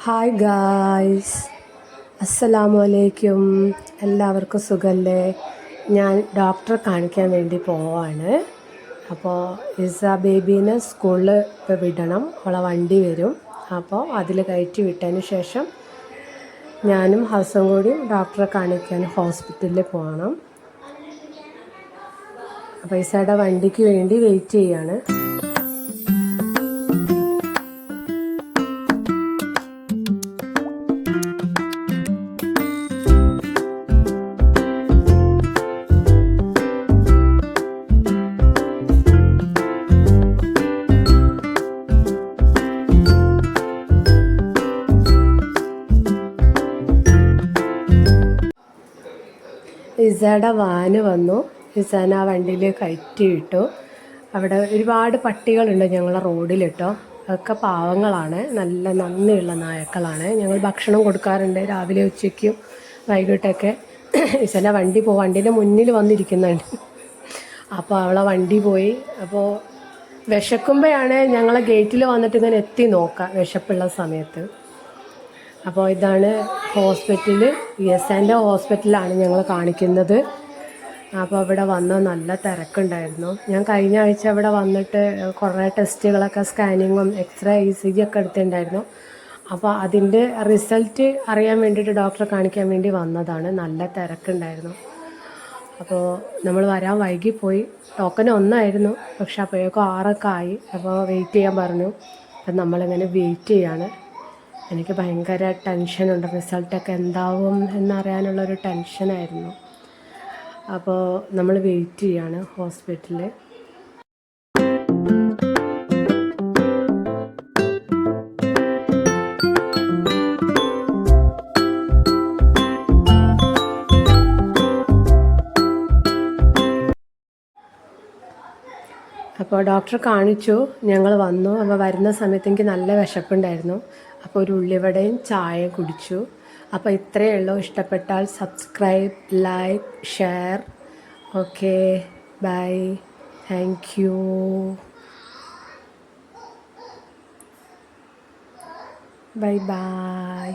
Hi guys, അസ്സലാമു അലൈക്കും. എല്ലാവർക്കും സുഖല്ലേ? ഞാൻ ഡോക്ടറെ കാണിക്കാൻ വേണ്ടി പോവാണ്. അപ്പോൾ ഇസ ബേബീനെ സ്കൂളിൽ ഇപ്പോൾ വിടണം. അവളെ വണ്ടി വരും. അപ്പോൾ അതിൽ കയറ്റി വിട്ടതിന് ശേഷം ഞാനും ഹൗസും കൂടി ഡോക്ടറെ കാണിക്കാൻ ഹോസ്പിറ്റലിൽ പോകണം. അപ്പോൾ ഇസയുടെ വണ്ടിക്ക് വേണ്ടി വെയിറ്റ് ചെയ്യാണ്. ഇസയുടെ വാന് വന്നു. ഇസാന ആ വണ്ടിയിൽ കയറ്റിയിട്ടു. അവിടെ ഒരുപാട് പട്ടികളുണ്ട് ഞങ്ങളെ റോഡിലിട്ടോ. അതൊക്കെ പാവങ്ങളാണ്, നല്ല നന്ദിയുള്ള നായക്കളാണ്. ഞങ്ങൾ ഭക്ഷണം കൊടുക്കാറുണ്ട് രാവിലെ ഉച്ചയ്ക്കും വൈകിട്ടൊക്കെ. ഇസന വണ്ടീൻ്റെ മുന്നിൽ വന്നിരിക്കുന്നുണ്ട്. അപ്പോൾ അവളെ വണ്ടി പോയി. അപ്പോൾ വിശക്കുമ്പോഴാണ് ഞങ്ങളെ ഗേറ്റിൽ വന്നിട്ട് ഇങ്ങനെ എത്തി നോക്കുക, വിശപ്പുള്ള സമയത്ത്. അപ്പോൾ ഇതാണ് ഹോസ്പിറ്റൽ, ESNൻ്റെ ഹോസ്പിറ്റലാണ് ഞങ്ങൾ കാണിക്കുന്നത്. അപ്പോൾ അവിടെ വന്ന് നല്ല തിരക്കുണ്ടായിരുന്നു. ഞാൻ കഴിഞ്ഞ ആഴ്ച അവിടെ വന്നിട്ട് കുറേ ടെസ്റ്റുകളൊക്കെ, സ്കാനിങ്ങും എക്സ്റേ ECG ഒക്കെ എടുത്തിട്ടുണ്ടായിരുന്നു. അപ്പോൾ അതിൻ്റെ റിസൾട്ട് അറിയാൻ വേണ്ടിയിട്ട് ഡോക്ടറെ കാണിക്കാൻ വേണ്ടി വന്നതാണ്. നല്ല തിരക്കുണ്ടായിരുന്നു. അപ്പോൾ നമ്മൾ വരാൻ വൈകിപ്പോയി. ടോക്കൺ 1 ആയിരുന്നു, പക്ഷെ അപ്പോഴേക്കും 6 ആയി. അപ്പോൾ വെയിറ്റ് ചെയ്യാൻ പറഞ്ഞു. അപ്പം നമ്മളിങ്ങനെ വെയിറ്റ് ചെയ്യാണ്. എനിക്ക് ഭയങ്കര ടെൻഷനുണ്ട്, റിസൾട്ടൊക്കെ എന്താവും എന്നറിയാനുള്ളൊരു ടെൻഷനായിരുന്നു. അപ്പോൾ നമ്മൾ വെയിറ്റ് ചെയ്യാണ് ഹോസ്പിറ്റലിൽ. അപ്പോൾ ഡോക്ടറെ കാണിച്ചു, ഞങ്ങൾ വന്നു. അപ്പോൾ വരുന്ന സമയത്ത് എനിക്ക് നല്ല വിശപ്പുണ്ടായിരുന്നു. അപ്പോൾ ഒരു ഉള്ളിവടയും ചായയും കുടിച്ചു. അപ്പോൾ ഇത്രയേ ഉള്ളൂ. ഇഷ്ടപ്പെട്ടാൽ subscribe, like, share. Okay, bye, thank you. Bye by.